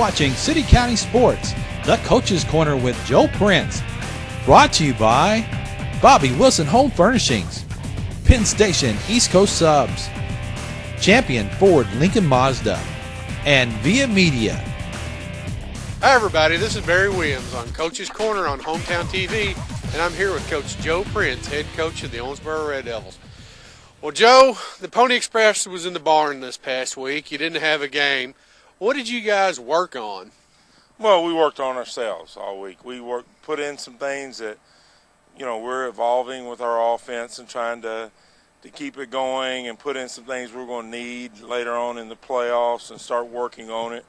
watching City County Sports, the Coach's Corner with Joe Prince. Brought to you by Bobby Wilson Home Furnishings, Penn Station East Coast Subs, Champion Ford Lincoln Mazda, and Via Media. Hi everybody, this is Barry Williams on Coach's Corner on Hometown TV, and I'm here with Coach Joe Prince, head coach of the Owensboro Red Devils. Well, Joe, the Pony Express was in the barn this past week. You didn't have a game. What did you guys work on? Well, we worked on ourselves all week. We put in some things that, we're evolving with our offense and trying to keep it going, and put in some things we're going to need later on in the playoffs and start working on it.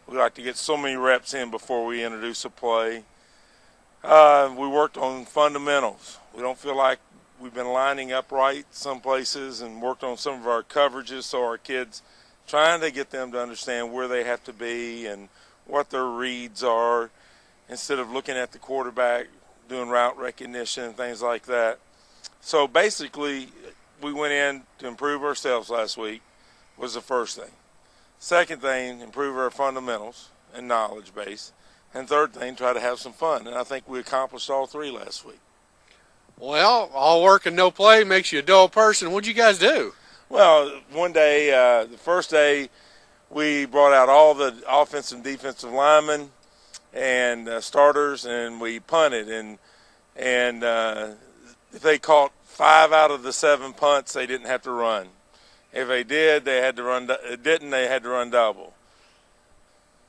We like to get so many reps in before we introduce a play. We worked on fundamentals. We don't feel like we've been lining up right some places, and worked on some of our coverages so our kids, trying to get them to understand where they have to be and what their reads are, instead of looking at the quarterback, doing route recognition and things like that. So basically, we went in to improve ourselves last week was the first thing. Second thing, improve our fundamentals and knowledge base. And third thing, try to have some fun. And I think we accomplished all three last week. Well, all work and no play makes you a dull person. What'd you guys do? Well, one day, the first day, we brought out all the offensive and defensive linemen and starters, and we punted. And if they caught 5 out of the 7 punts, they didn't have to run. If they did, they had to run. They had to run double.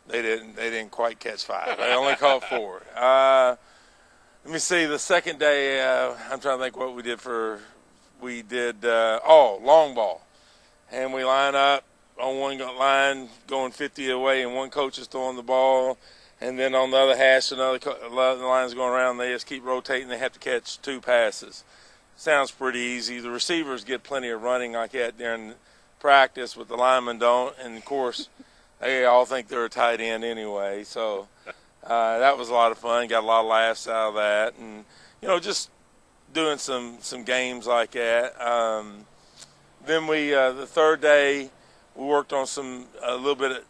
They didn't quite catch 5. They only caught 4. Let me see. The second day, I'm trying to think what we did. Long ball, and we line up on one line going 50 away, and one coach is throwing the ball, and then on the other hash, another line's going around. They just keep rotating. They have to catch 2 passes. Sounds pretty easy. The receivers get plenty of running like that during practice, but the linemen don't. And, of course, they all think they're a tight end anyway. So that was a lot of fun. Got a lot of laughs out of that. And, just doing some games like that. Then the third day, we worked on a little bit of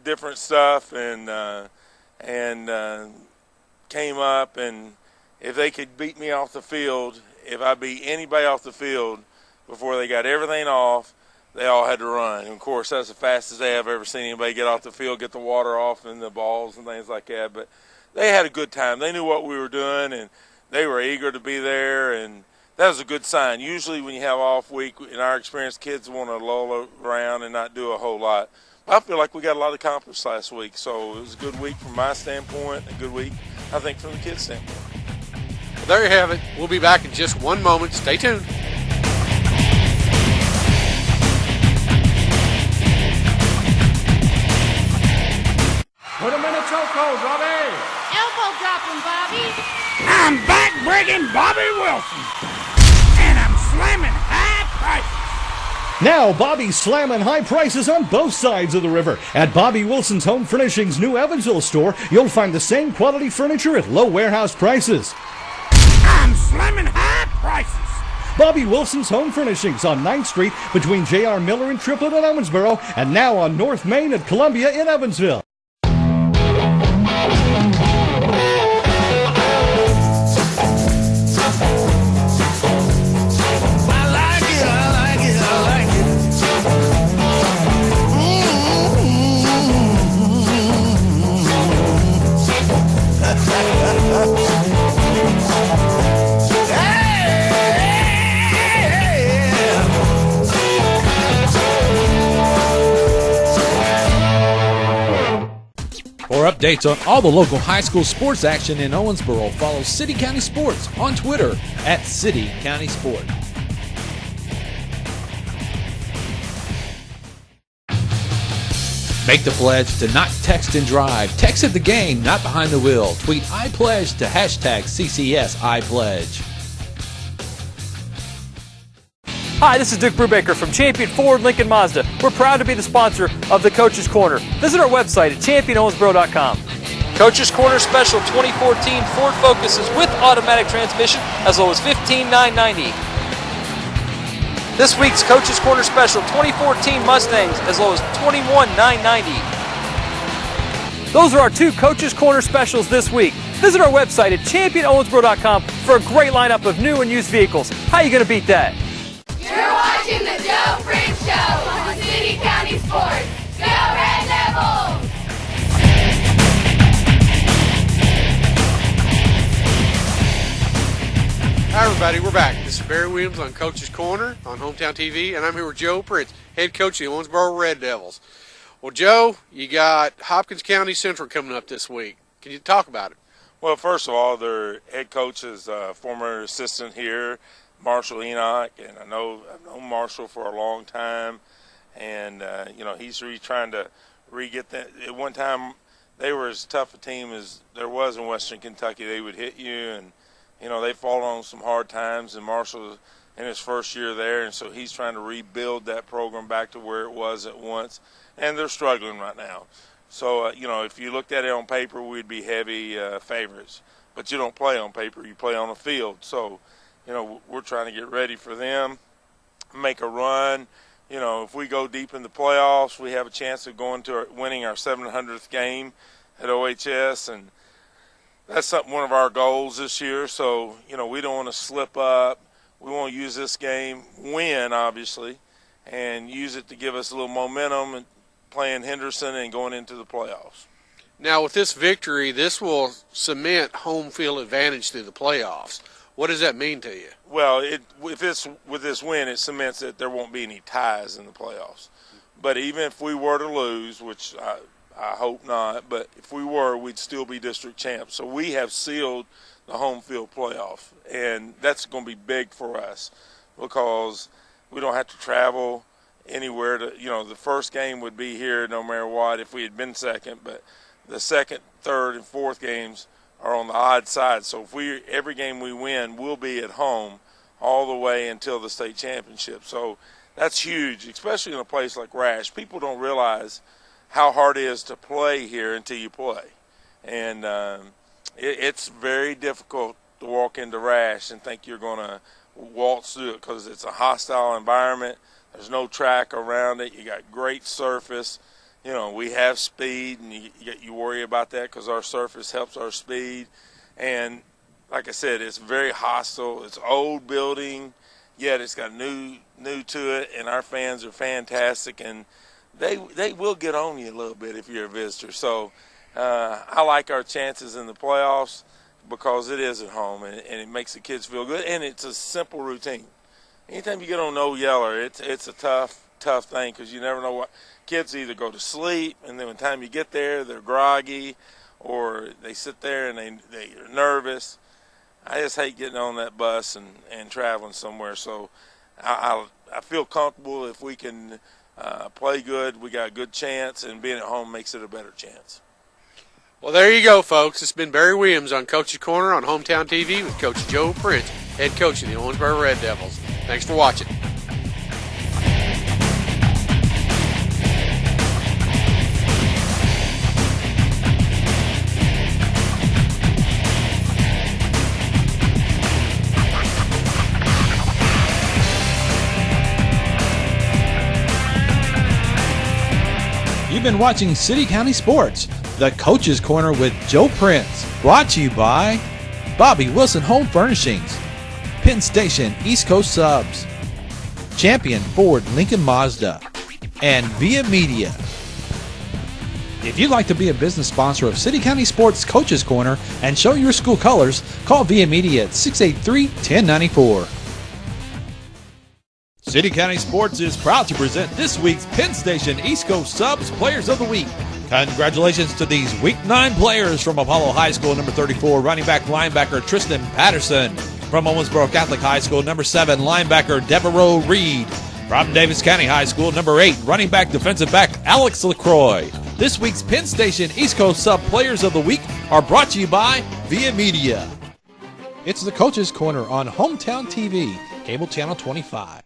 different stuff and came up. And if they could beat me off the field, if I beat anybody off the field before they got everything off, they all had to run. And of course, that's the fastest day I've ever seen anybody get off the field, get the water off and the balls and things like that. But they had a good time. They knew what we were doing, and they were eager to be there, and that was a good sign. Usually when you have off week, in our experience, kids want to lull around and not do a whole lot. But I feel like we got a lot accomplished last week. So it was a good week from my standpoint, a good week, I think, from the kids' standpoint. Well, there you have it. We'll be back in just one moment. Stay tuned. Put him in a chokehold, Bobby. Elbow dropping, Bobby. I'm back-breaking Bobby Wilson. And I'm slamming high prices. Now Bobby's slamming high prices on both sides of the river. At Bobby Wilson's Home Furnishings' new Evansville store, you'll find the same quality furniture at low warehouse prices. I'm slamming high prices. Bobby Wilson's Home Furnishings on 9th Street between J.R. Miller and Triplett in Owensboro, and now on North Main at Columbia in Evansville. For updates on all the local high school sports action in Owensboro, follow City County Sports on Twitter at City County Sport. Make the pledge to not text and drive. Text at the game, not behind the wheel. Tweet I pledge to hashtag CCS I pledge. Hi, this is Duke Brubaker from Champion Ford Lincoln Mazda. We're proud to be the sponsor of the Coach's Corner. Visit our website at championowensboro.com. Coach's Corner Special 2014 Ford Focuses with automatic transmission as low as $15,990. This week's Coach's Corner Special 2014 Mustangs as low as $21,990. Those are our 2 Coach's Corner specials this week. Visit our website at championowensboro.com for a great lineup of new and used vehicles. How are you going to beat that? You're watching the Joe Prince Show on City County Sports. Go Red Devils! Hi everybody, we're back. This is Barry Williams on Coach's Corner on Hometown TV, and I'm here with Joe Prince, head coach of the Owensboro Red Devils. Well, Joe, you got Hopkins County Central coming up this week. Can you talk about it? Well, first of all, their head coach is a former assistant here, Marshall Enoch, and I've known Marshall for a long time, and he's trying to re-get that. At one time, they were as tough a team as there was in Western Kentucky. They would hit you, and they fought on some hard times, and Marshall in his first year there, and so he's trying to rebuild that program back to where it was at once, and they're struggling right now. So, if you looked at it on paper, we'd be heavy favorites. But you don't play on paper, you play on the field. So, we're trying to get ready for them, make a run. If we go deep in the playoffs, we have a chance of going to winning our 700th game at OHS, and that's one of our goals this year. So, we don't want to slip up. We want to use this game, win, obviously, and use it to give us a little momentum and playing Henderson and going into the playoffs. Now, with this victory, this will cement home field advantage through the playoffs. What does that mean to you? Well, with this win, it cements that there won't be any ties in the playoffs. But even if we were to lose, which I hope not, but if we were, we'd still be district champs. So we have sealed the home field playoff, and that's going to be big for us because we don't have to travel anywhere to, the first game would be here no matter what if we had been second, but the second, third, and fourth games are on the odd side. So if every game we win, we'll be at home all the way until the state championship. So that's huge, especially in a place like Rash. People don't realize how hard it is to play here until you play. And it's very difficult to walk into Rash and think you're going to waltz through it because it's a hostile environment. There's no track around it. You got great surface. We have speed, and you worry about that because our surface helps our speed. And like I said, it's very hostile. It's old building, yet it's got new to it, and our fans are fantastic, and they will get on you a little bit if you're a visitor. So I like our chances in the playoffs because it is at home, and it makes the kids feel good, and it's a simple routine. Anytime you get on No Yeller, it's a tough thing because you never know what kids either go to sleep, and then by the time you get there, they're groggy, or they sit there and they're nervous. I just hate getting on that bus and traveling somewhere. So I feel comfortable if we can play good. We got a good chance, and being at home makes it a better chance. Well, there you go, folks. It's been Barry Williams on Coach's Corner on Hometown TV with Coach Joe Prince, head coach of the Owensboro Red Devils. Thanks for watching. You've been watching City County Sports, the Coach's Corner with Joe Prince, brought to you by Bobby Wilson Home Furnishings, Penn Station East Coast Subs, Champion Ford Lincoln Mazda, and Via Media. If you'd like to be a business sponsor of City County Sports Coach's Corner and show your school colors, call Via Media at 683-1094. City County Sports is proud to present this week's Penn Station East Coast Subs Players of the Week. Congratulations to these Week 9 players from Apollo High School, number 34, running back linebacker Tristan Patterson. From Owensboro Catholic High School, number 7, linebacker Devereaux Reed. From Davis County High School, number 8, running back defensive back Alex LaCroix. This week's Penn Station East Coast Sub Players of the Week are brought to you by Via Media. It's the Coach's Corner on Hometown TV, cable channel 25.